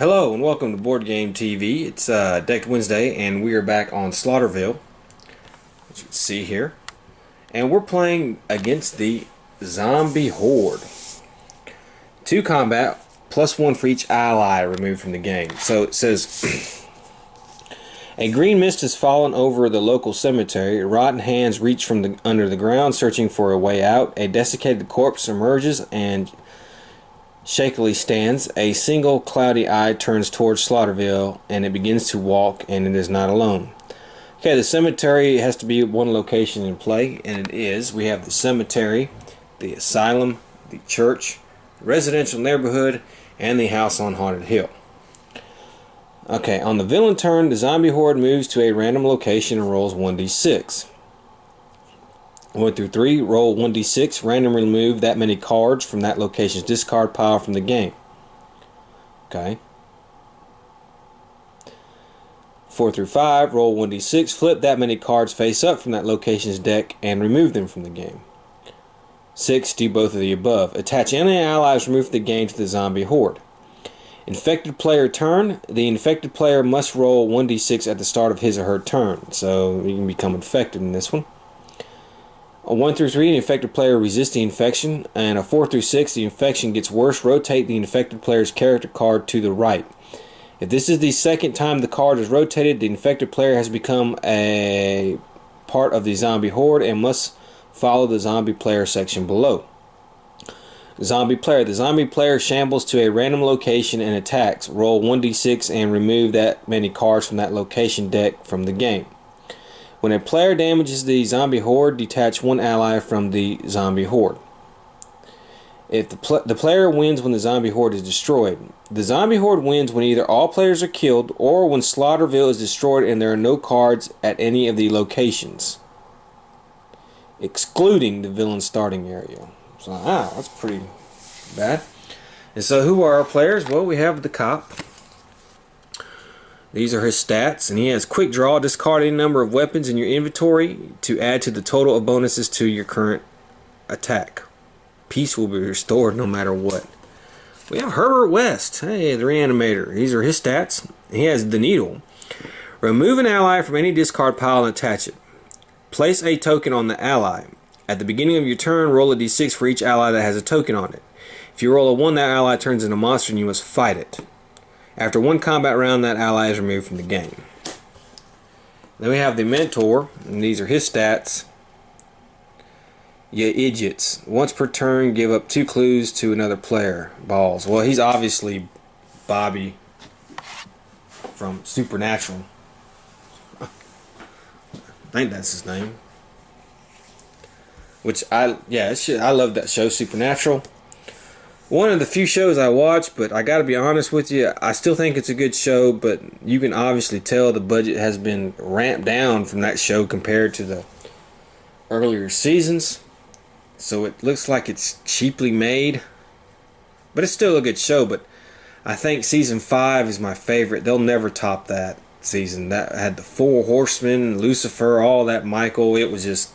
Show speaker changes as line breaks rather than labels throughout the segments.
Hello and welcome to Board Game TV. It's Decked Wednesday and we are back on Slaughterville, as you can see here. And we're playing against the zombie horde. 2 combat, +1 for each ally removed from the game. So it says, a green mist has fallen over the local cemetery. Rotten hands reach from under the ground searching for a way out. A desiccated corpse emerges and shakily stands. A single cloudy eye turns towards Slaughterville and it begins to walk, and it is not alone. Okay, the cemetery has to be one location in play, and it is. We have the cemetery, the asylum, the church, the residential neighborhood, and the house on Haunted Hill. Okay, on the villain turn, the zombie horde moves to a random location and rolls 1d6. 1 through 3, roll 1d6, randomly remove that many cards from that location's discard pile from the game. Okay. 4 through 5, roll 1d6, flip that many cards face up from that location's deck and remove them from the game. 6, do both of the above. Attach any allies removed from the game to the zombie horde. Infected player turn, the infected player must roll 1d6 at the start of his or her turn, so you can become infected in this one. A 1 through 3, the infected player resists the infection, and a 4 through 6, the infection gets worse. Rotate the infected player's character card to the right. If this is the second time the card is rotated, the infected player has become a part of the zombie horde and must follow the zombie player section below. Zombie player. The zombie player shambles to a random location and attacks. Roll 1d6 and remove that many cards from that location deck from the game. When a player damages the zombie horde, detach 1 ally from the zombie horde. If the player wins when the zombie horde is destroyed. The zombie horde wins when either all players are killed or when Slaughterville is destroyed and there are no cards at any of the locations, excluding the villain starting area. So, that's pretty bad. And so who are our players? Well, we have the cop. These are his stats, and he has quick draw. Discard any number of weapons in your inventory to add to the total of bonuses to your current attack. Peace will be restored no matter what. We have Herbert West. Hey, the reanimator. These are his stats. He has the needle. Remove an ally from any discard pile and attach it. Place a token on the ally. At the beginning of your turn, roll a d6 for each ally that has a token on it. If you roll a 1, that ally turns into a monster and you must fight it. After 1 combat round, that ally is removed from the game. Then we have the mentor, and these are his stats. You idiots. Once per turn, give up 2 clues to another player. Balls. Well, he's obviously Bobby from Supernatural. I think that's his name. Which I love that show, Supernatural. One of the few shows I watch, but I gotta be honest with you, I still think it's a good show, but you can obviously tell the budget has been ramped down from that show compared to the earlier seasons. So it looks like it's cheaply made, but it's still a good show. But I think season 5 is my favorite. They'll never top that season. That had the 4 horsemen, Lucifer, all that, Michael. It was just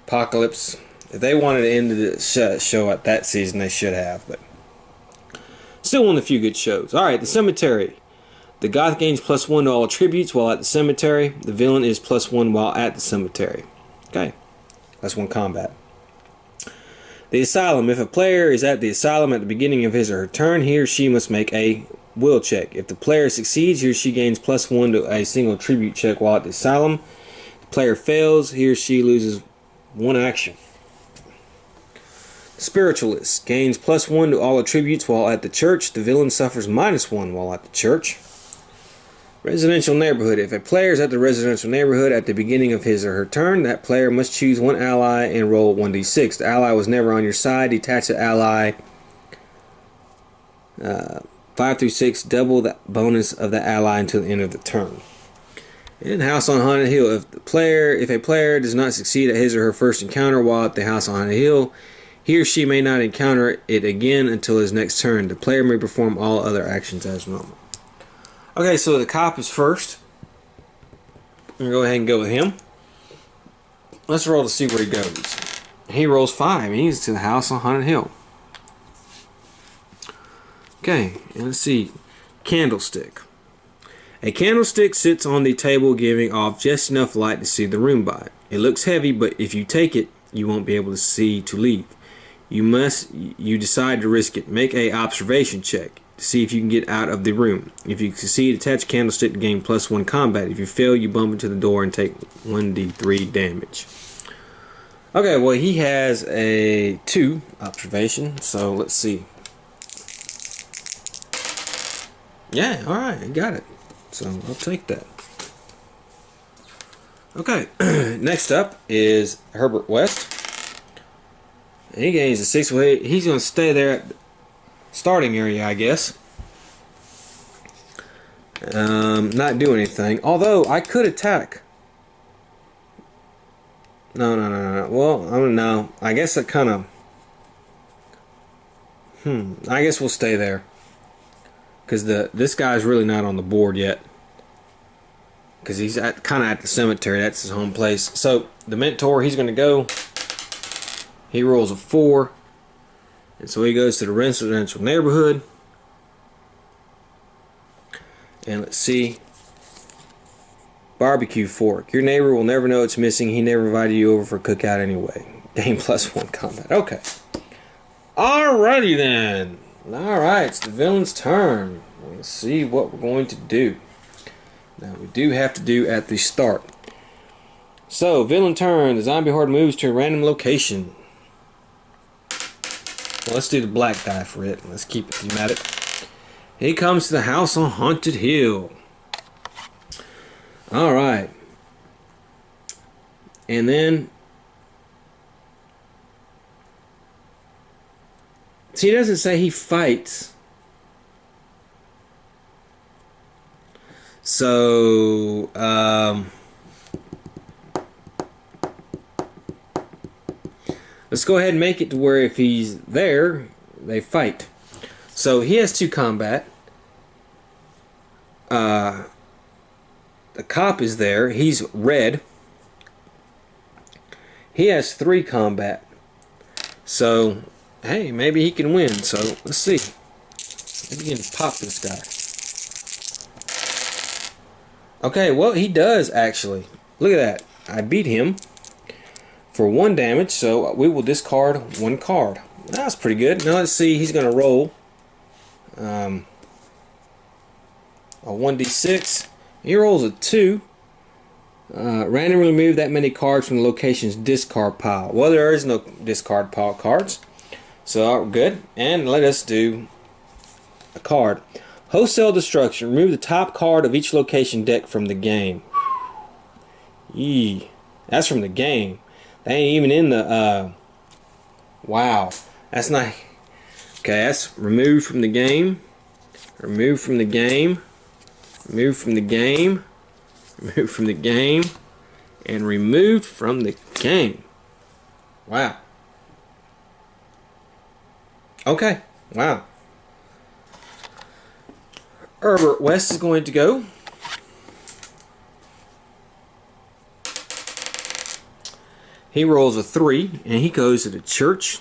apocalypse. If they wanted to end the show at that season, they should have. But still one of the few good shows. Alright, the cemetery. The goth gains +1 to all attributes while at the cemetery. The villain is +1 while at the cemetery. Okay, that's 1 combat. The asylum. If a player is at the asylum at the beginning of his or her turn, he or she must make a will check. If the player succeeds, he or she gains +1 to a single attribute check while at the asylum. If the player fails, he or she loses 1 action. Spiritualist gains +1 to all attributes while at the church. The villain suffers -1 while at the church. Residential neighborhood. If a player is at the residential neighborhood at the beginning of his or her turn, that player must choose 1 ally and roll 1d6. The ally was never on your side. Detach the ally. 5 through 6, double the bonus of the ally until the end of the turn. In House on Haunted Hill. If a player does not succeed at his or her first encounter while at the House on Haunted Hill, he or she may not encounter it again until his next turn. The player may perform all other actions as normal. Okay, so the cop is first. I'm going to go ahead and go with him. Let's roll to see where he goes. He rolls 5. He's to the House on Haunted Hill. Okay, and let's see. Candlestick. A candlestick sits on the table, giving off just enough light to see the room by. It looks heavy, but if you take it, you won't be able to see to leave. You decide to risk it. Make a observation check to see if you can get out of the room. If you succeed, attach candlestick to gain +1 combat. If you fail, you bump into the door and take 1d3 damage. Okay, well, he has a 2 observation, so let's see. Yeah, alright, I got it. So I'll take that. Okay, next up is Herbert West. He gains a 6. Well, he's going to stay there at the starting area, I guess. Not do anything. Although I could attack. No. Well, I don't know. I guess that kind of. I guess we'll stay there. Because this guy's really not on the board yet. Because he's kind of at the cemetery. That's his home place. So the mentor, he's going to go. He rolls a 4. And so he goes to the residential neighborhood. And let's see. Barbecue fork. Your neighbor will never know it's missing. He never invited you over for a cookout anyway. Gain +1 combat. Okay. Alrighty then. Alright, it's the villain's turn. Let's see what we're going to do. Now we do have to do at the start. So, villain turn. The zombie horde moves to a random location. Well, let's do the black die for it. Let's keep it thematic. He comes to the house on Haunted Hill. Alright. And then... see, he doesn't say he fights. So, let's go ahead and make it to where if he's there, they fight. So he has 2 combat. The cop is there. He's red. He has 3 combat. So, hey, maybe he can win. So let's see. Maybe we can pop this guy. Okay, well, he does actually. Look at that. I beat him for 1 damage, so we will discard 1 card. That's pretty good. Now let's see, he's going to roll a 1d6. He rolls a 2. Randomly remove that many cards from the location's discard pile. Well, there is no discard pile cards, so good. And let us do a card. Wholesale destruction. Remove the top card of each location deck from the game. Yee. That's from the game. They ain't even in the wow. That's not okay, that's removed from the game. Removed from the game. Removed from the game. Removed from the game. And removed from the game. Wow. Okay. Wow. Herbert West is going to go. He rolls a 3 and he goes to the church.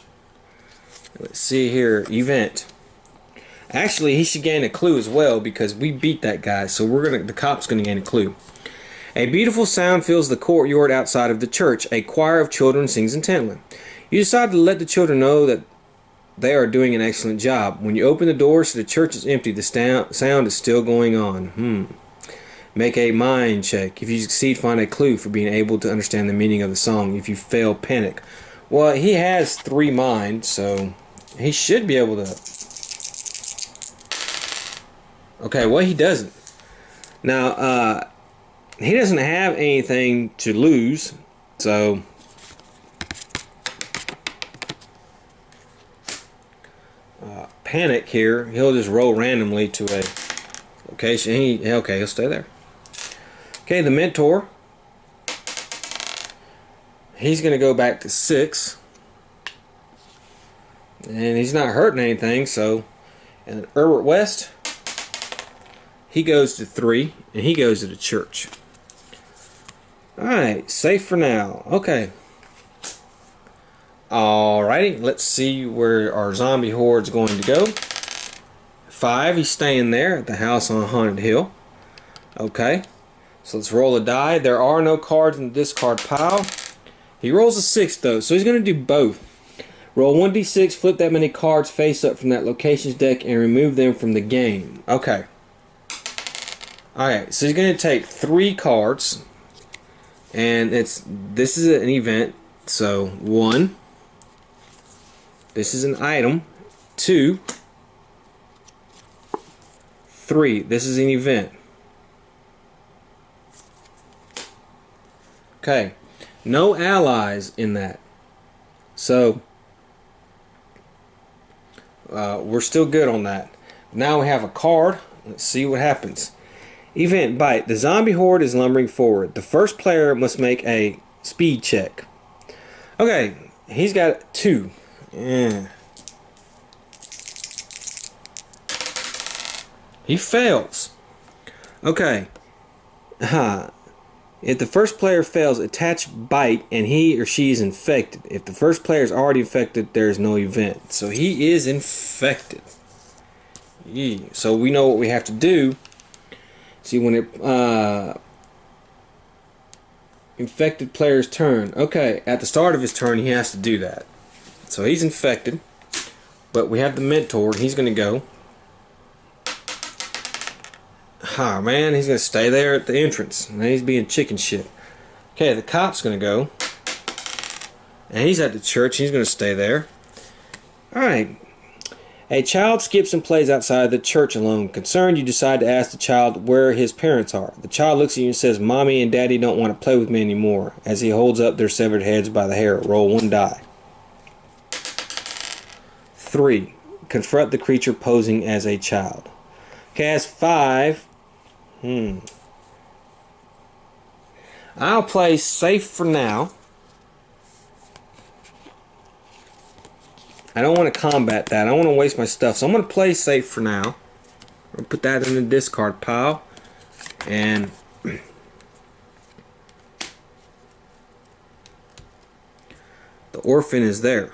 Let's see here. Event. Actually, he should gain a clue as well because we beat that guy. So the cop's gonna gain a clue. A beautiful sound fills the courtyard outside of the church. A choir of children sings intently. You decide to let the children know that they are doing an excellent job. When you open the doors to the church is empty, the sound is still going on. Make a mind check. If you succeed, find a clue for being able to understand the meaning of the song. If you fail, panic. Well, he has 3 mind, so he should be able to... okay, well, he doesn't. Now, he doesn't have anything to lose, so... panic here. He'll just roll randomly to a location. Okay, he'll stay there. Okay, the mentor. He's going to go back to 6. And he's not hurting anything, so... and Herbert West, he goes to 3, and he goes to the church. Alright, safe for now. Okay. Alrighty, let's see where our zombie horde's going to go. 5, he's staying there at the house on Haunted Hill. Okay, so let's roll a die. There are no cards in the discard pile. He rolls a 6 though, so he's going to do both. Roll 1d6, flip that many cards face up from that location's deck, and remove them from the game. Okay. Alright, so he's going to take 3 cards, and this is an event. So 1, this is an item. 2, 3, this is an event. Okay, no allies in that. So we're still good on that. Now we have a card. Let's see what happens. Event bite. The zombie horde is lumbering forward. The first player must make a speed check. Okay, he's got 2. Yeah. He fails. Okay. If the first player fails, attach bite and he or she is infected. If the first player is already infected, there is no event. So he is infected. So we know what we have to do. See, when it infected player's turn. Okay, at the start of his turn, he has to do that. So he's infected, but we have the mentor. He's going to go. Man, he's going to stay there at the entrance. And he's being chicken shit. Okay, the cop's going to go. And he's at the church. He's going to stay there. Alright. A child skips and plays outside the church alone. Concerned, you decide to ask the child where his parents are. The child looks at you and says, "Mommy and Daddy don't want to play with me anymore," as he holds up their severed heads by the hair. Roll 1 die. 3. Confront the creature posing as a child. Cast 5. I'll play safe for now. I don't want to combat that. I don't want to waste my stuff. So I'm going to play safe for now. I'm going to put that in the discard pile. And the orphan is there.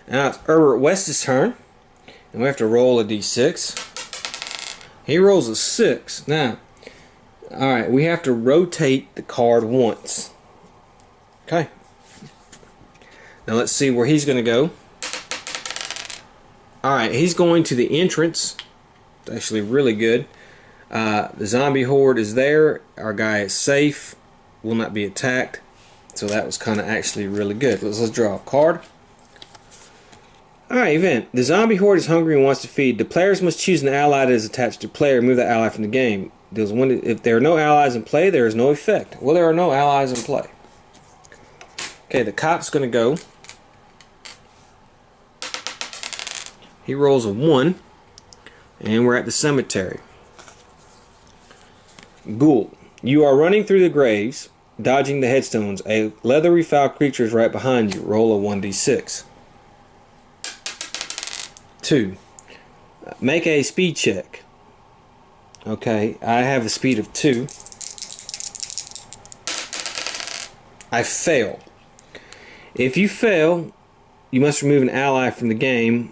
Now it's Herbert West's turn. And we have to roll a d6. He rolls a 6. Now, alright, we have to rotate the card once. Okay. Now let's see where he's going to go. Alright, he's going to the entrance. It's actually really good. The zombie horde is there. Our guy is safe. Will not be attacked. So that was kind of actually really good. Let's draw a card. Alright, event. The zombie horde is hungry and wants to feed. The players must choose an ally that is attached to the player and move that ally from the game. If there are no allies in play, there is no effect. Well, there are no allies in play. Okay, the cop's going to go. He rolls a 1. And we're at the cemetery. Ghoul. You are running through the graves, dodging the headstones. A leathery foul creature is right behind you. Roll a 1d6. 2. Make a speed check. Okay, I have a speed of 2. I fail. If you fail, you must remove an ally from the game.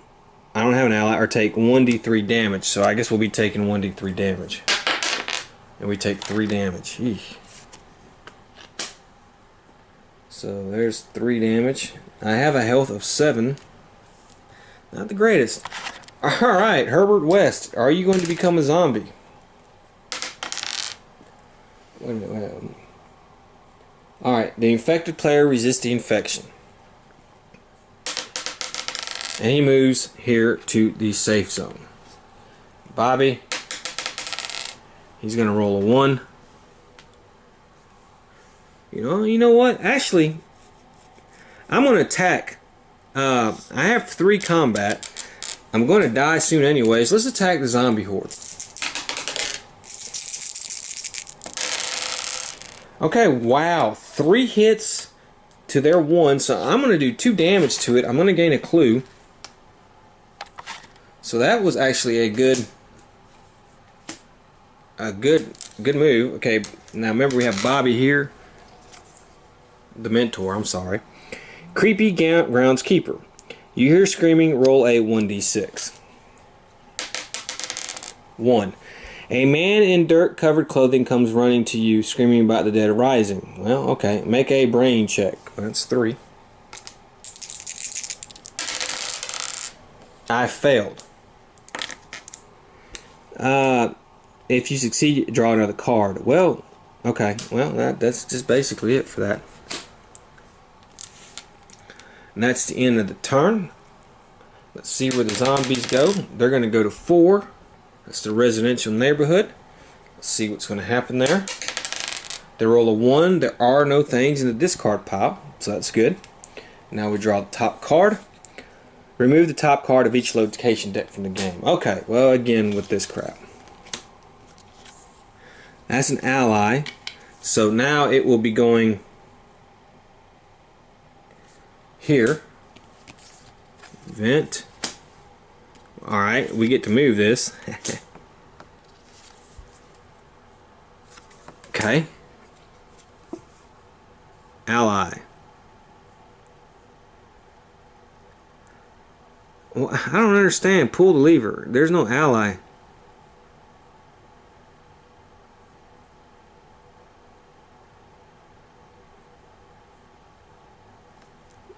I don't have an ally, or take 1d3 damage. So I guess we'll be taking 1d3 damage. And we take 3 damage. Eesh. So there's 3 damage. I have a health of 7. Not the greatest. Alright, Herbert West, are you going to become a zombie? Wait a minute. Alright, the infected player resists the infection. And he moves here to the safe zone. Bobby, he's going to roll a 1. You know what? Actually, I'm going to attack. I have 3 combat. I'm going to die soon anyways. Let's attack the zombie horde. Okay, wow. 3 hits to their 1. So I'm going to do 2 damage to it. I'm going to gain a clue. So that was actually a good move. Okay, now remember we have Bobby here. The mentor, I'm sorry. Creepy Groundskeeper. You hear screaming, roll a 1d6. 1. A man in dirt-covered clothing comes running to you, screaming about the dead rising. Well, okay. Make a brain check. That's 3. I failed. If you succeed, draw another card. Well, okay. Well, that's just basically it for that. And that's the end of the turn. Let's see where the zombies go. They're going to go to 4. That's the residential neighborhood. Let's see what's going to happen there. They roll a 1. There are no things in the discard pile, so that's good. Now we draw the top card. Remove the top card of each location deck from the game. Okay, well, again with this crap. That's an ally. So now it will be going here. Event. Alright, we get to move this. Okay. Ally. Well, I don't understand. Pull the lever. There's no ally.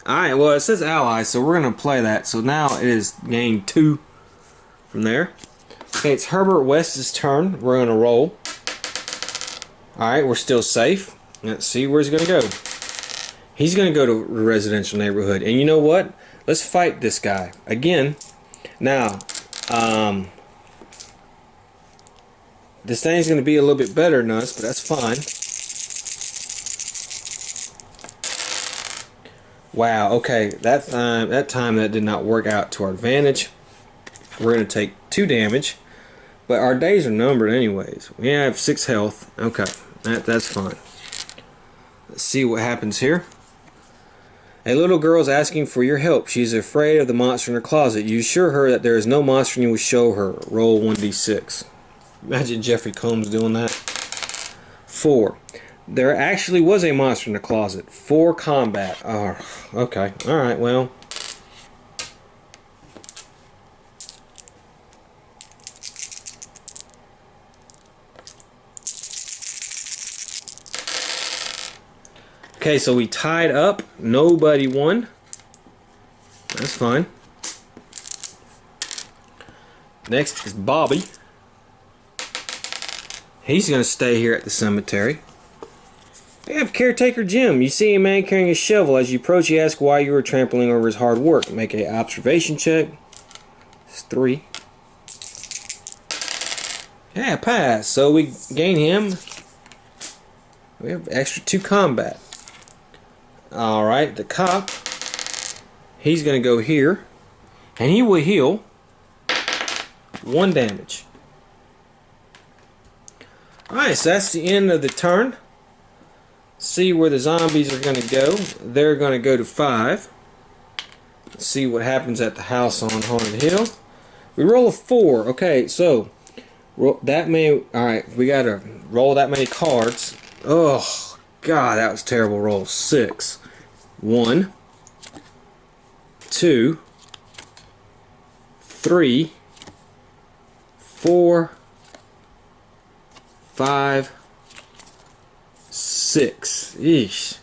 Alright, well it says ally, so we're going to play that. So now it is gain 2 from there. Okay, it's Herbert West's turn. We're going to roll. Alright, we're still safe. Let's see where he's going to go. He's going to go to a residential neighborhood. And you know what? Let's fight this guy. Again, now, this thing's going to be a little bit better than us, but that's fine. Wow, okay, that time that did not work out to our advantage. We're going to take 2 damage, but our days are numbered anyways. We have 6 health. Okay, that's fine. Let's see what happens here. A little girl is asking for your help. She's afraid of the monster in her closet. You assure her that there is no monster and you will show her. Roll 1d6. Imagine Jeffrey Combs doing that. 4. There actually was a monster in the closet. 4 combat. Oh, okay. Alright, well. Okay, so we tied up. Nobody won. That's fine. Next is Bobby. He's going to stay here at the cemetery. We have Caretaker Jim. You see a man carrying a shovel. As you approach, you ask why you are trampling over his hard work. Make an observation check. It's 3. Yeah, pass. So we gain him. We have extra 2 combat. Alright, the cop. He's going to go here. And he will heal 1 damage. Alright, so that's the end of the turn. See where the zombies are going to go. They're going to go to 5. Let's see what happens at the house on Haunted Hill. We roll a 4. Okay, so that may. Alright, we got to roll that many cards. Oh, God, that was a terrible roll. 6. 1, 2, 3, 4, 5, 6. Eesh.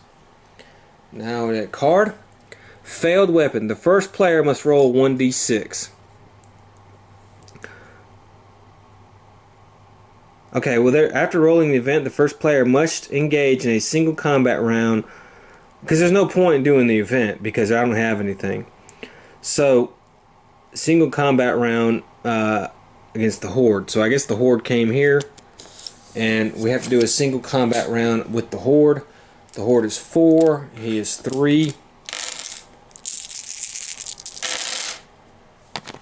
Now that card. Failed weapon. The first player must roll 1d6. Okay, well, after rolling the event, the first player must engage in a single combat round, because there's no point in doing the event because I don't have anything. So, single combat round against the horde. So I guess the horde came here, and we have to do a single combat round with the horde. The horde is 4. He is 3.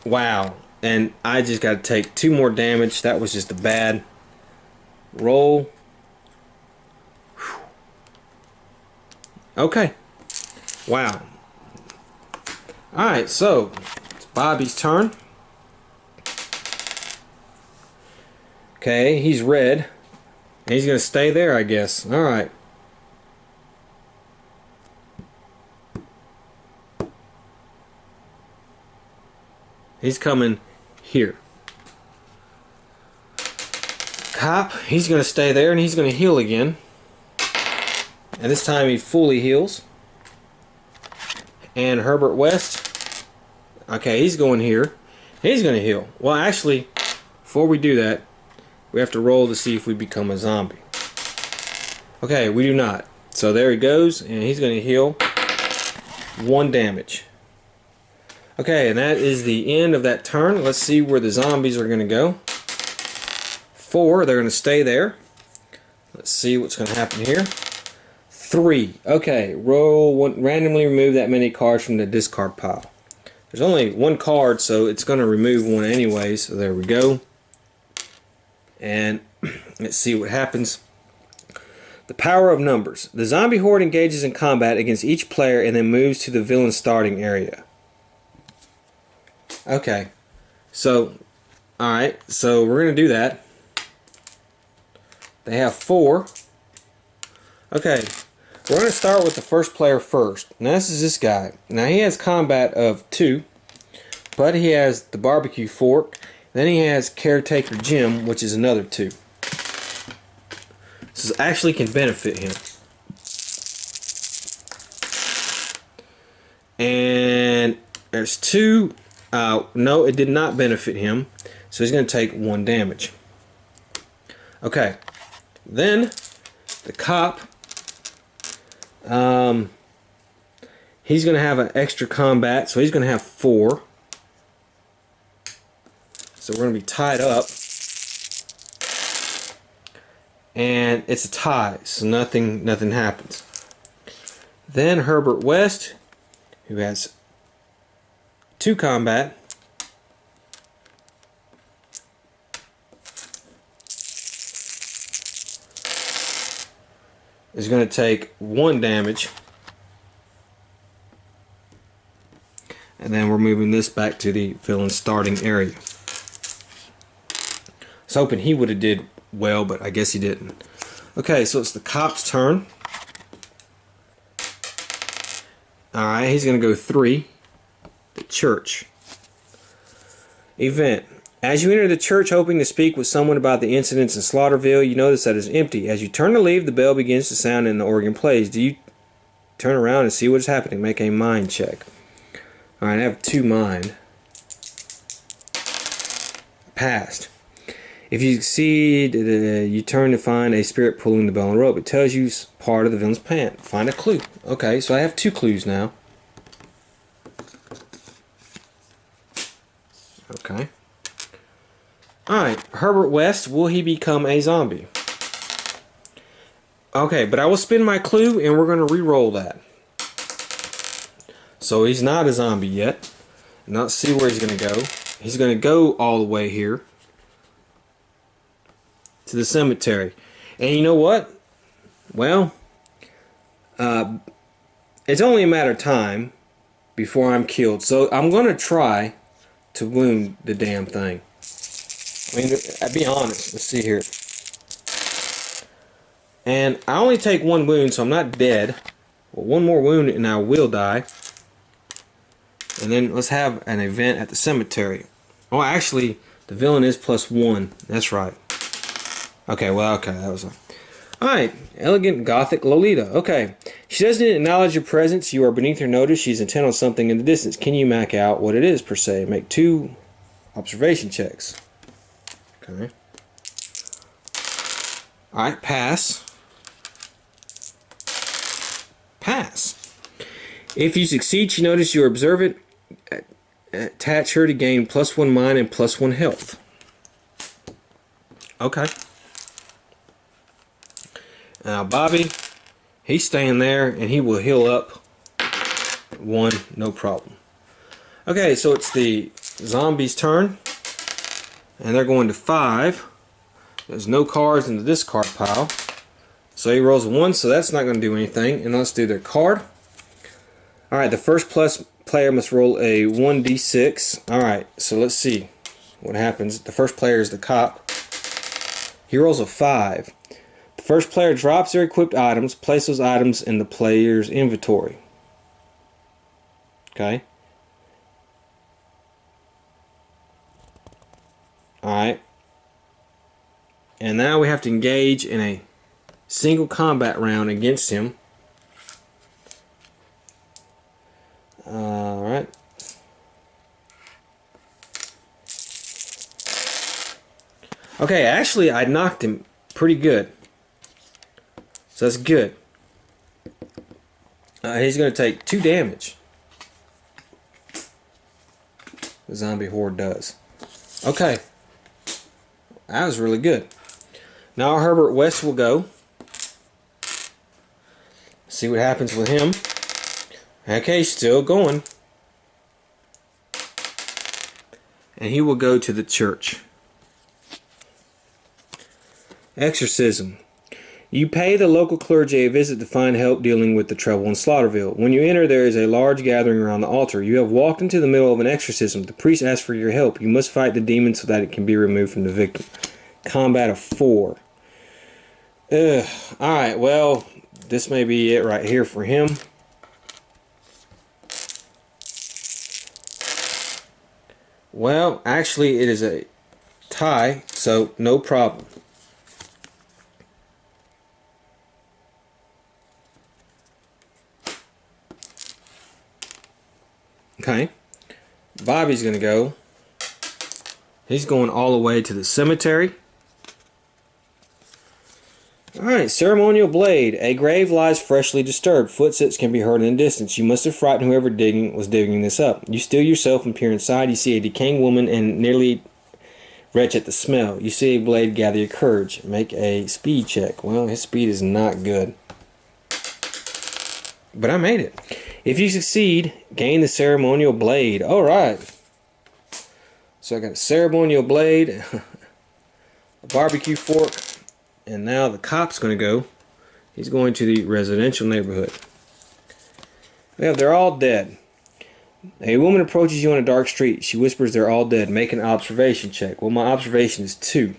Wow. And I just got to take 2 more damage. That was just a bad roll. Whew. Okay. Wow. Alright, so it's Bobby's turn. Okay, he's red. And he's going to stay there, I guess. Alright. He's coming here. Cop, he's going to stay there and he's going to heal again. And this time he fully heals. And Herbert West, okay, he's going here. He's going to heal. Well, actually, before we do that, we have to roll to see if we become a zombie. Okay, we do not. So there he goes, and he's going to heal 1 damage. Okay, and that is the end of that turn. Let's see where the zombies are going to go. 4, they're going to stay there. Let's see what's going to happen here. 3. Okay, roll 1, randomly remove that many cards from the discard pile. There's only 1 card, so it's going to remove 1 anyway, so there we go. And let's see what happens. The power of numbers. The zombie horde engages in combat against each player and then moves to the villain starting area. Okay, so, alright, so we're going to do that. They have 4. Okay, we're going to start with the first player first. Now this is this guy. Now he has combat of 2, but he has the barbecue fork. Then he has Caretaker Jim, which is another 2. This actually can benefit him. And there's 2. No, it did not benefit him. So he's going to take 1 damage. Okay. Then the cop. He's going to have an extra combat, so he's going to have 4. So we're going to be tied up. And it's a tie, so nothing happens. Then Herbert West, who has 2 combat, is going to take 1 damage. And then we're moving this back to the villain starting area. I was hoping he would have did well, but I guess he didn't. Okay, so it's the cop's turn. Alright, he's going to go 3. The church. Event. As you enter the church hoping to speak with someone about the incidents in Slaughterville, you notice that it's empty. As you turn to leave, the bell begins to sound and the organ plays. Do you turn around and see what is happening? Make a mind check. Alright, I have 2 mind. Passed. If you succeed, you turn to find a spirit pulling the bell and rope. It tells you part of the villain's plan. Find a clue. Okay, so I have 2 clues now. Okay. Alright, Herbert West, will he become a zombie? Okay, but I will spin my clue and we're going to re-roll that. So he's not a zombie yet. And let's see where he's going to go. He's going to go all the way here to the cemetery. And you know what? Well, it's only a matter of time before I'm killed. So I'm going to try to wound the damn thing. I mean, I'll be honest. Let's see here. And I only take 1 wound, so I'm not dead. Well, 1 more wound and I will die. And then let's have an event at the cemetery. Oh, actually, the villain is +1. That's right. Okay, well, okay, that was a... Alright, elegant gothic Lolita. Okay, she doesn't acknowledge your presence. You are beneath her notice. She's intent on something in the distance. Can you make out what it is, per se? Make 2 observation checks. Okay. Alright, pass. Pass. If you succeed, she notices you observe it. Attach her to gain +1 mind and +1 health. Okay. Now Bobby, he's staying there and he will heal up 1, no problem. Okay, so it's the zombies' turn. And they're going to 5. There's no cards in the discard pile. So he rolls a 1, so that's not going to do anything. And let's do their card. Alright, the first player must roll a 1d6. Alright, so let's see what happens. The first player is the cop. He rolls a 5. The first player drops their equipped items. Place those items in the player's inventory. Okay. Alright. And now we have to engage in a single combat round against him. Alright. Okay, actually I knocked him pretty good. So that's good. He's going to take 2 damage. The zombie horde does. Okay. That was really good. Now Herbert West will go. See what happens with him. Okay, still going. And he will go to the church. Exorcism. You pay the local clergy a visit to find help dealing with the trouble in Slaughterville. When you enter, there is a large gathering around the altar. You have walked into the middle of an exorcism. The priest asks for your help. You must fight the demon so that it can be removed from the victim. Combat of 4. Alright, well, this may be it right here for him. Well, actually, it is a tie, so no problem. Okay, Bobby's going to go. He's going all the way to the cemetery. Alright, ceremonial blade. A grave lies freshly disturbed. Footsteps can be heard in the distance. You must have frightened whoever was digging this up. You still yourself and peer inside. You see a decaying woman and nearly retch at the smell. You see a blade. Gather your courage. Make a speed check. Well, his speed is not good. But I made it. If you succeed, gain the ceremonial blade. Alright. So I got a ceremonial blade, a barbecue fork, and now the cop's going to go. He's going to the residential neighborhood. Well, they're all dead. A woman approaches you on a dark street. She whispers they're all dead. Make an observation check. Well, my observation is 2.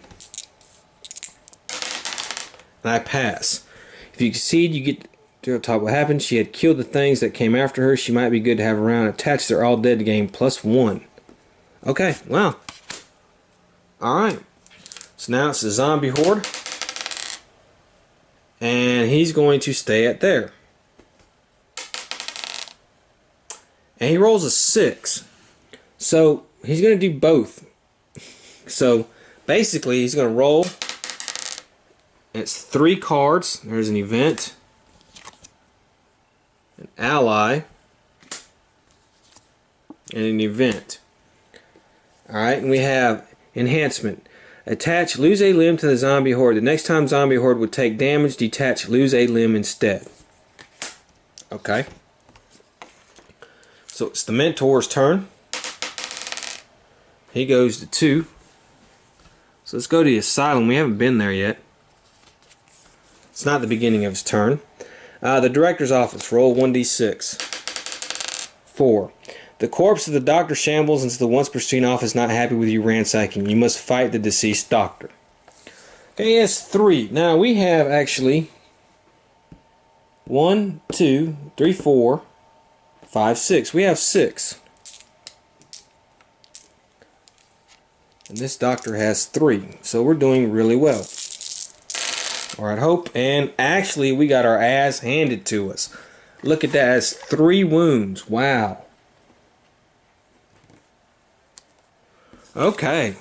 And I pass. If you succeed, you get to the top. What happened? She had killed the things that came after her. She might be good to have around. Attached, they're all dead to gain +1. Okay, wow. Alright. So now it's the zombie horde. And he's going to stay at there. And he rolls a 6. So he's going to do both. So basically he's going to roll. And it's 3 cards. There's an event. An ally. And an event. Alright, and we have enhancement. Attach, lose a limb to the zombie horde. The next time zombie horde would take damage, detach, lose a limb instead. Okay. So it's the mentor's turn. He goes to 2. So let's go to the asylum. We haven't been there yet. It's not the beginning of his turn. The director's office. Roll 1d6. 4. The corpse of the doctor shambles into the once pristine office, not happy with you ransacking. You must fight the deceased doctor. Okay, yes, 3. Now we have actually 1, 2, 3, 4, 5, 6. We have 6. And this doctor has 3. So we're doing really well. Alright, hope. And actually we got our ass handed to us. Look at that. That's 3 wounds. Wow. Okay.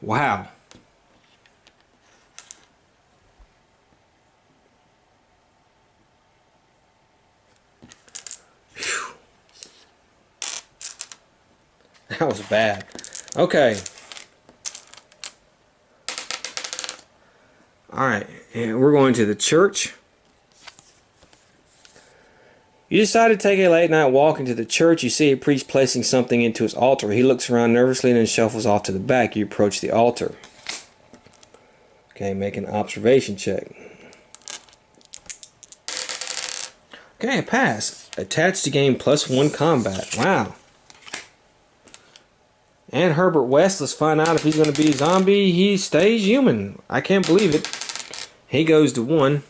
Wow. Whew. That was bad. Okay. Alright, and we're going to the church. You decide to take a late night walk into the church. You see a priest placing something into his altar. He looks around nervously and then shuffles off to the back. You approach the altar. Okay, make an observation check. Okay, a pass. Attached to gain +1 combat. Wow. And Herbert West, let's find out if he's going to be a zombie. He stays human. I can't believe it. He goes to 1.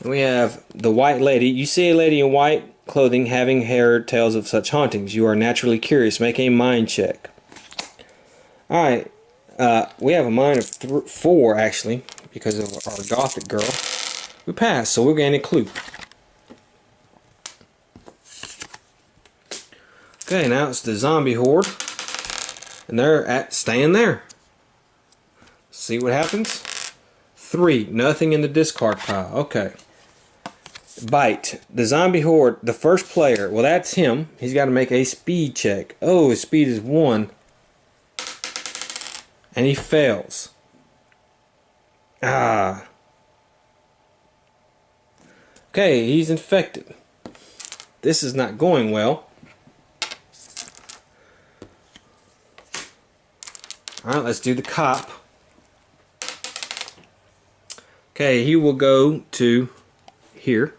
And we have the white lady. You see a lady in white clothing having heard tales of such hauntings. You are naturally curious. Make a mind check. Alright, we have a mind of 4 actually, because of our gothic girl. We passed, so we'll gain a clue. Okay, now it's the zombie horde. And they're staying there. See what happens? 3, nothing in the discard pile. Okay. Bite. The zombie horde, the first player, well that's him. He's got to make a speed check. Oh, his speed is 1. And he fails. Ah. Okay, he's infected. This is not going well. Alright, let's do the cop. Okay, he will go to here.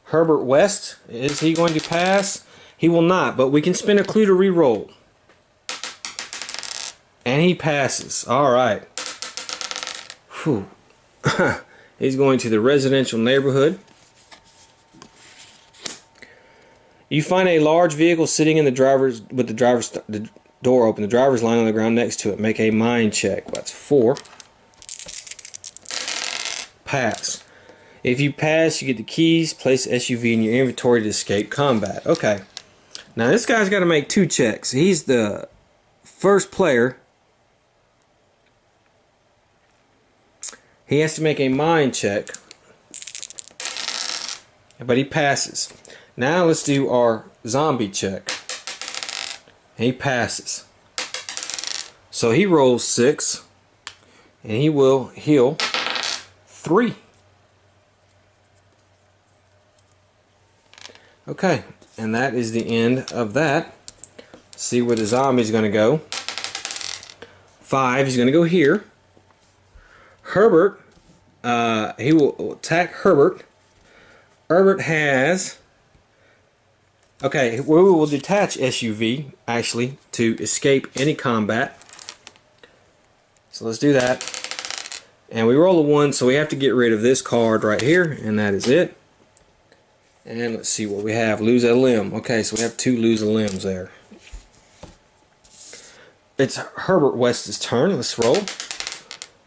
Herbert West, is he going to pass? He will not, but we can spin a clue to re-roll. And he passes. Alright. Whew. He's going to the residential neighborhood. You find a large vehicle sitting in the the door open. The driver's lying on the ground next to it. Make a mind check. That's 4. Pass. If you pass, you get the keys. Place SUV in your inventory to escape combat. Okay. Now this guy's got to make 2 checks. He's the first player. He has to make a mind check. But he passes. Now let's do our zombie check. He passes. So he rolls 6. And he will heal 3. Okay. And that is the end of that. Let's see where the zombie's going to go. 5. He's going to go here. Herbert. He will attack Herbert. Herbert has... Okay, we will detach SUV, actually, to escape any combat. So let's do that. And we roll a 1, so we have to get rid of this card right here, and that is it. And let's see what we have. Lose a limb. Okay, so we have 2 lose a limbs there. It's Herbert West's turn. Let's roll.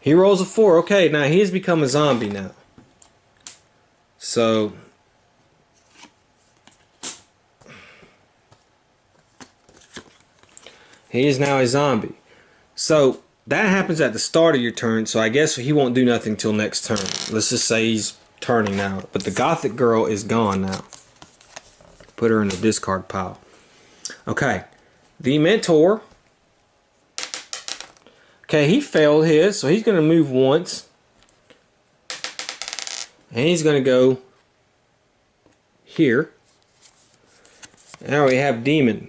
He rolls a 4. Okay, now he has become a zombie now. So... he is now a zombie. So that happens at the start of your turn, so I guess he won't do nothing till next turn. Let's just say he's turning now. But the gothic girl is gone now. Put her in the discard pile. Okay. The mentor. Okay, he failed his, so he's going to move once. And he's going to go here. Now we have demon.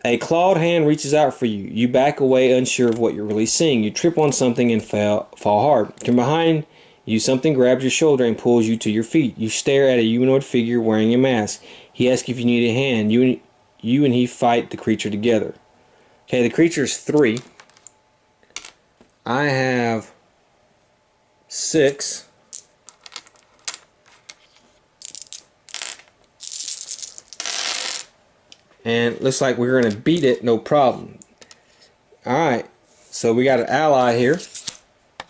A clawed hand reaches out for you. You back away unsure of what you're really seeing. You trip on something and fall hard. From behind you, something grabs your shoulder and pulls you to your feet. You stare at a humanoid figure wearing a mask. He asks if you need a hand. You and he fight the creature together. Okay, the creature is 3. I have 6. And looks like we're going to beat it, no problem. Alright, so we got an ally here.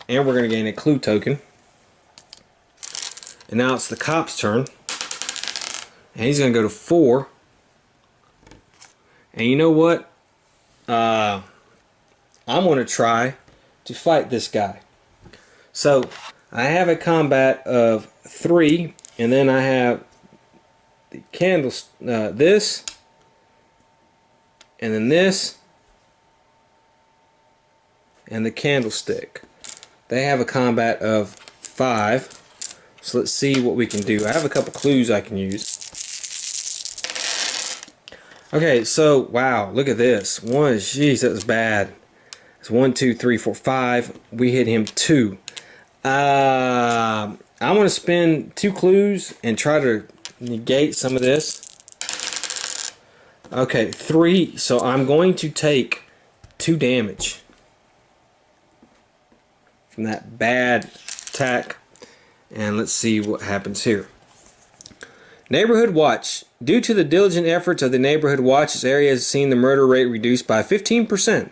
And we're going to gain a clue token. And now it's the cop's turn. And he's going to go to 4. And you know what? I'm going to try to fight this guy. So, I have a combat of 3. And then I have the candles, this. And then this, and the candlestick. They have a combat of 5. So let's see what we can do. I have a couple clues I can use. Okay, so wow, look at this. Jeez, that was bad. It's 1, 2, 3, 4, 5. We hit him 2. I'm gonna spin 2 clues and try to negate some of this. Okay, 3, so I'm going to take 2 damage from that bad attack, and let's see what happens here. Neighborhood Watch. Due to the diligent efforts of the Neighborhood Watch, this area has seen the murder rate reduced by 15%.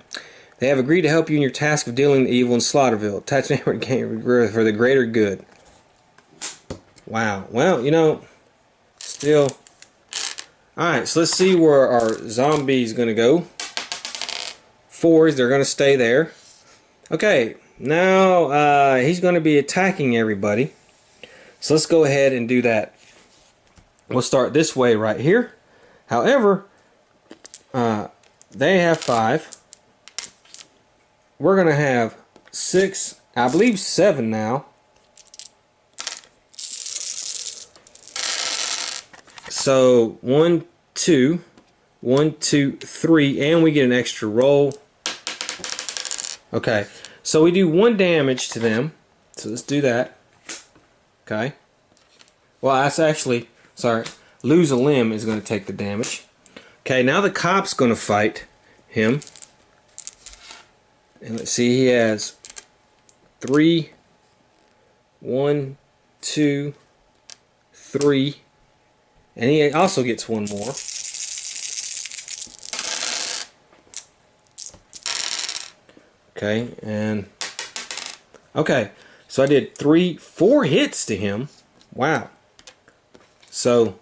They have agreed to help you in your task of dealing with evil in Slaughterville. Attach neighborhood game for the greater good. Wow. Well, you know, still. Alright, so let's see where our zombie's going to go. 4s, they're going to stay there. Okay, now he's going to be attacking everybody. So let's go ahead and do that. We'll start this way right here. However, they have 5. We're going to have 6, I believe 7 now. So 1, 2, 1, 2, 3, and we get an extra roll. Okay, so we do 1 damage to them. So let's do that. Okay. Well, that's actually, sorry, lose a limb is going to take the damage. Okay, now the cop's going to fight him. And let's see, he has 3, 1, 2, 3, and he also gets 1 more. Okay, and okay, so I did 4 hits to him. Wow. So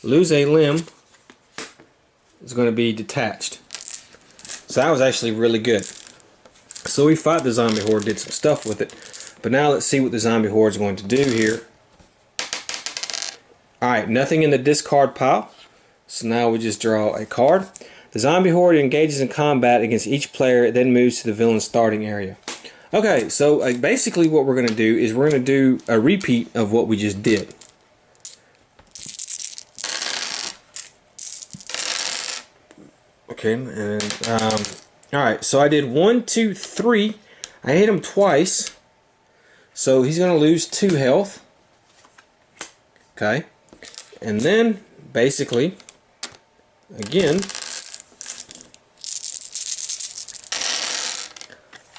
lose a limb is going to be detached. So that was actually really good. So we fought the zombie horde, did some stuff with it. But now let's see what the zombie horde is going to do here. Alright, nothing in the discard pile. So now we just draw a card. The zombie horde engages in combat against each player, then moves to the villain's starting area. Okay, so basically what we're going to do is we're going to do a repeat of what we just did. Okay, and alright, so I did 1, 2, 3. I hit him twice. So he's going to lose 2 health. Okay, and then basically, again,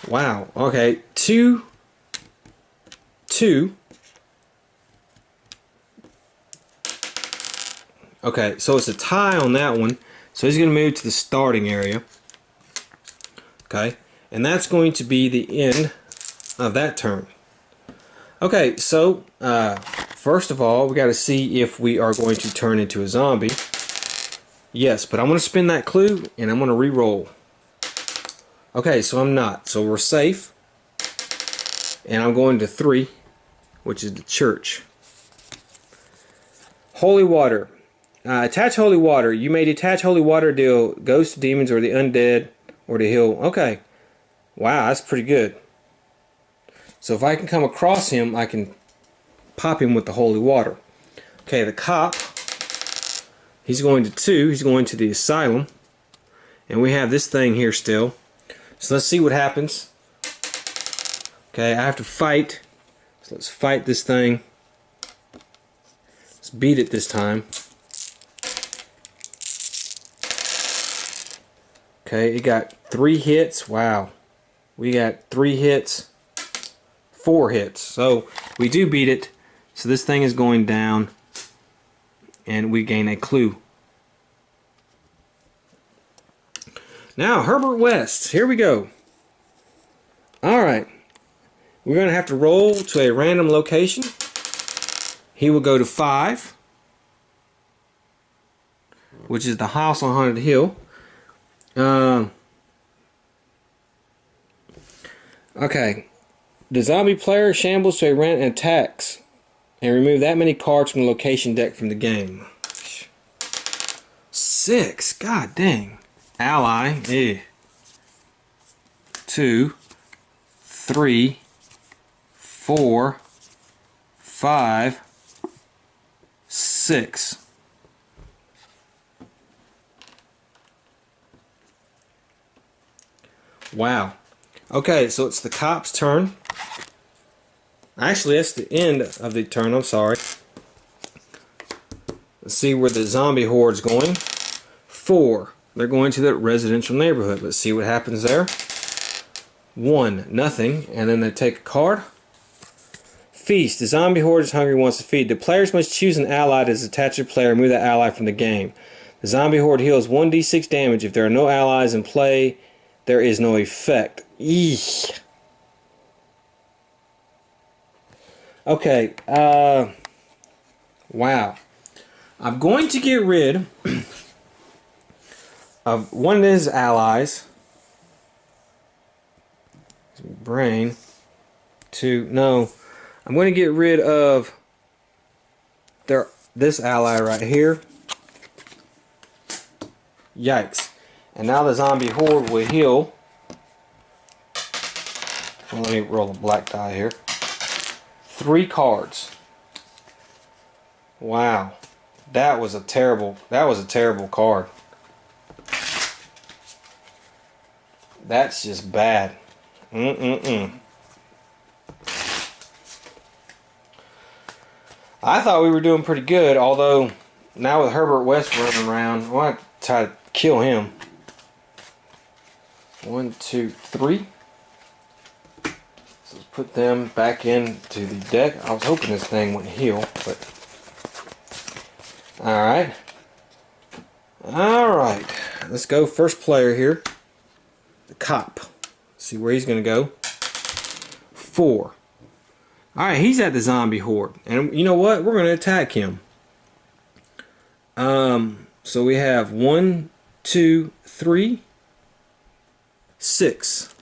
wow, okay, 2, 2. Okay, so it's a tie on that one. So he's going to move to the starting area. Okay, and that's going to be the end of that turn. Okay, so first of all, we got to see if we are going to turn into a zombie. Yes, but I'm going to spin that clue and I'm going to re-roll. Okay, so I'm not. So we're safe. And I'm going to 3, which is the church. Holy water. Attach holy water. You may detach holy water to deal ghosts, demons, or the undead, or to heal. Okay. Wow, that's pretty good. So if I can come across him, I can pop him with the holy water. Okay, the cop, he's going to 2. He's going to the asylum. And we have this thing here still. So let's see what happens. Okay, I have to fight. So let's fight this thing. Let's beat it this time. Okay, it got 3 hits. Wow. We got 3 hits. 4 hits. So we do beat it. So this thing is going down. And we gain a clue. Now, Herbert West. Here we go. Alright. We're going to have to roll to a random location. He will go to 5. Which is the house on Haunted Hill. Okay. The zombie player shambles to a random and attacks. And remove that many cards from the location deck from the game. 6. God dang. Ally. 2, 3, 4, 5, 6. Wow. Okay, so it's the cop's turn. Actually, that's the end of the turn. I'm sorry. Let's see where the zombie horde's going. 4. They're going to the residential neighborhood. Let's see what happens there. 1. Nothing. And then they take a card. Feast. The zombie horde is hungry and wants to feed. The players must choose an ally that is attached to the player and remove that ally from the game. The zombie horde heals 1d6 damage. If there are no allies in play, there is no effect. Eesh. Okay, wow. I'm going to get rid of one of his allies. Brain. No. I'm going to get rid of this ally right here. Yikes. And now the zombie horde will heal. Let me roll a black die here. 3 cards. Wow. That was a terrible card. That's just bad. I thought we were doing pretty good, although now with Herbert West running around, I want to try to kill him. 1, 2, 3. So let's put them back into the deck. I was hoping this thing wouldn't heal, but alright. Alright. Let's go first player here. The cop. See where he's going to go. 4. Alright, he's at the zombie horde. And you know what? We're going to attack him. So we have 1, 2, 3, 6.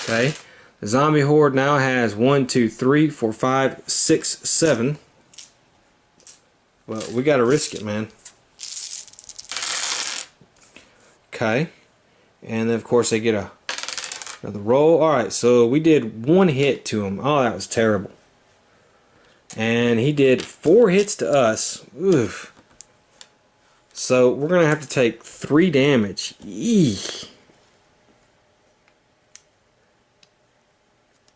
Okay. The zombie horde now has 1, 2, 3, 4, 5, 6, 7. Well, we got to risk it, man. Okay. And then, of course, they get another roll. Alright, so we did 1 hit to him. Oh, that was terrible. And he did 4 hits to us. Oof. So we're going to have to take 3 damage. Eesh.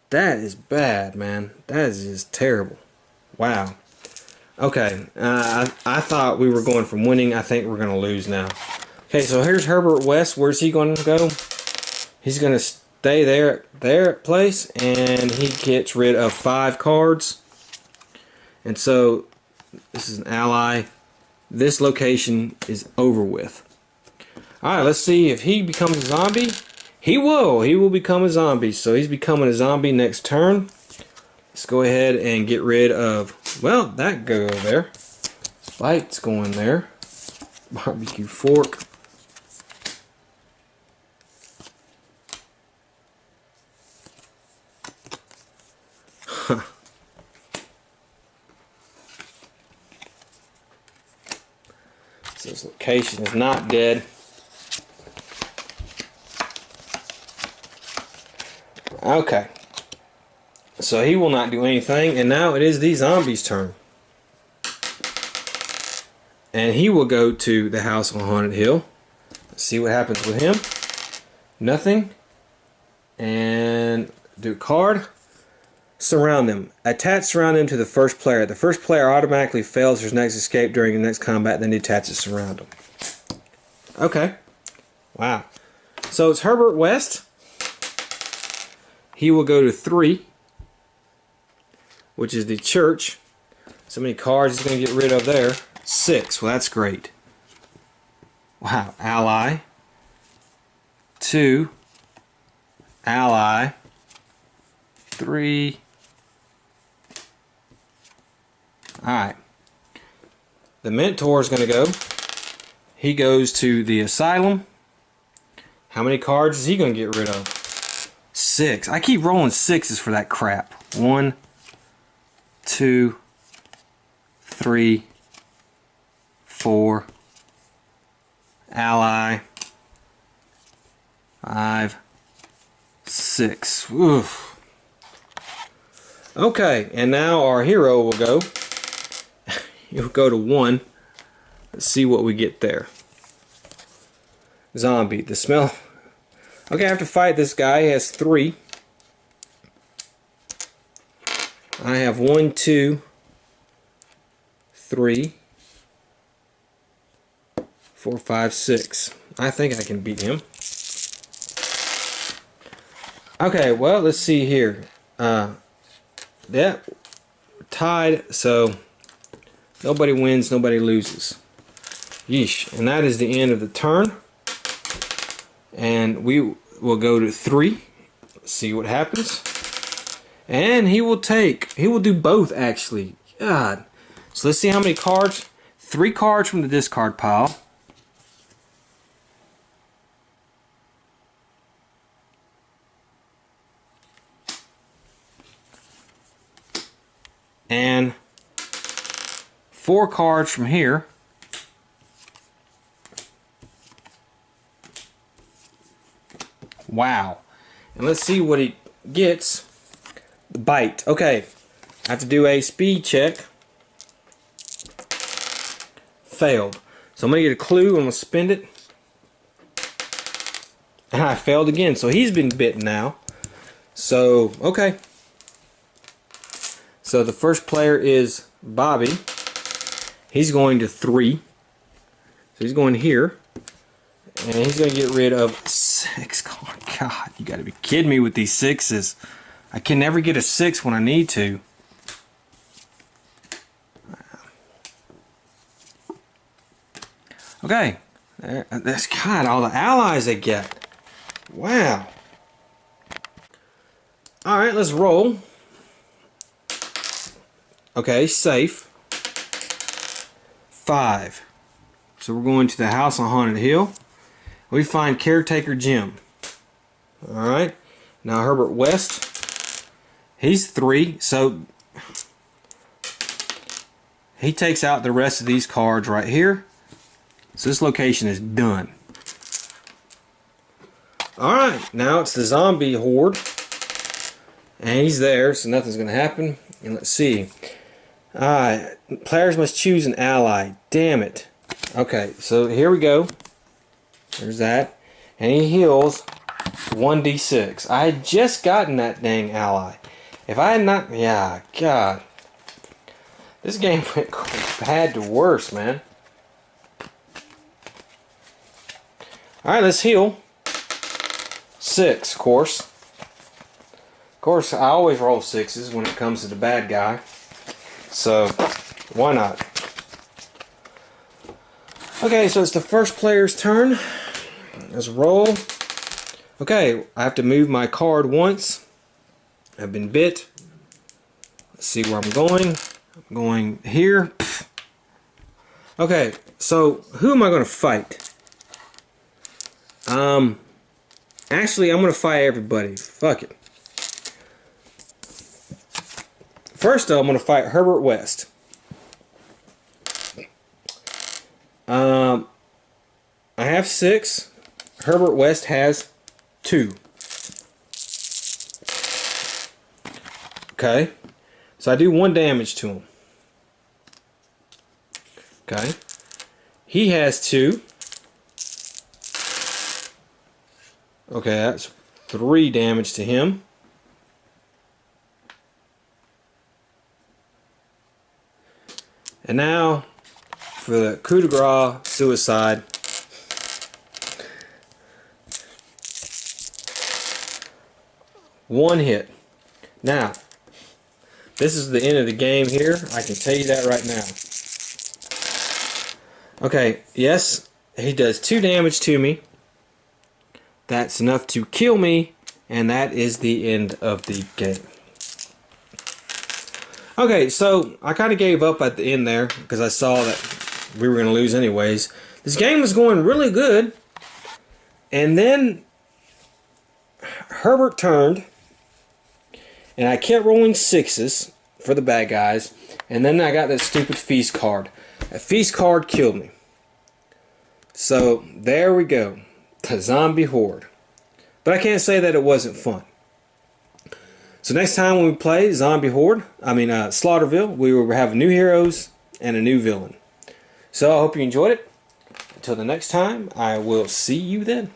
That is bad, man. That is just terrible. Wow. Okay, I thought we were going from winning. I think we're going to lose now. Okay, so here's Herbert West. Where's he going to go? He's going to stay there at place, and he gets rid of 5 cards. And so this is an ally. This location is over with. Alright, let's see if he becomes a zombie. He will become a zombie. So he's becoming a zombie next turn. Let's go ahead and get rid of, well, that go there. Spike's going there. Barbecue fork. Huh. So this location is not dead. Okay. So he will not do anything, and now it is the zombie's turn. And he will go to the house on Haunted Hill. Let's see what happens with him. Nothing. And do a card. Surround them. Attach surround them to the first player. The first player automatically fails his next escape during the next combat, then he attaches surround them. Okay. Wow. So it's Herbert West. He will go to 3, which is the church. So many cards he's going to get rid of there. 6. Well, that's great. Wow. Ally. 2. Ally. 3. Alright. The mentor is going to go. He goes to the asylum. How many cards is he going to get rid of? 6. I keep rolling 6s for that crap. 1, 2, 3, 4. Ally. 5, 6. Oof. Okay, and now our hero will go. He'll go to 1. Let's see what we get there. Zombie. The smell. Okay, I have to fight this guy. He has 3. I have 1, 2, 3, 4, 5, 6. I think I can beat him. Okay, well, let's see here. Yeah, tied, so nobody wins, nobody loses. Yeesh. And that is the end of the turn. And we will go to 3. Let's see what happens. And he will do both, actually. God. So let's see how many cards. 3 cards from the discard pile. And 4 cards from here. Wow. And let's see what he gets. The bite. Okay. I have to do a speed check. Failed. So I'm going to get a clue. I'm going to spend it. And I failed again. So he's been bitten now. So, okay. So the first player is Bobby. He's going to 3. So he's going here. And he's going to get rid of 6 cards. God, you got to be kidding me with these 6s. I can never get a 6 when I need to. Okay. That's God, all the allies they get. Wow. Alright, let's roll. Okay, safe. 5. So we're going to the house on Haunted Hill. We find Caretaker Jim. Alright. Now Herbert West. He's 3. So he takes out the rest of these cards right here. So this location is done. Alright. Now it's the zombie horde. And he's there, so nothing's going to happen. And let's see. Players must choose an ally. Damn it. Okay, so here we go. There's that. And he heals 1d6. I had just gotten that dang ally. If I had not... Yeah, God. This game went bad to worse, man. Alright, let's heal. 6, of course. Of course, I always roll 6s when it comes to the bad guy. So, why not? Okay, so it's the first player's turn. Let's roll. Okay, I have to move my card once. I've been bit. Let's see where I'm going. I'm going here. Okay, so who am I going to fight? Actually, I'm going to fight everybody. Fuck it. First, though, I'm going to fight Herbert West. I have 6. Herbert West has 2. Okay. So I do 1 damage to him. Okay. He has 2. Okay, that's 3 damage to him. And now for the coup de grace suicide. One hit. Now, this is the end of the game here. I can tell you that right now. Okay, yes, he does 2 damage to me. That's enough to kill me, and that is the end of the game. Okay, so I kind of gave up at the end there because I saw that we were going to lose anyways. This game was going really good, and then Herbert turned, and I kept rolling 6s for the bad guys, and then I got that stupid feast card. That feast card killed me. So there we go. The zombie horde. But I can't say that it wasn't fun. So next time when we play Zombie Horde, Slaughterville, we will have new heroes and a new villain. So I hope you enjoyed it. Until the next time, I will see you then.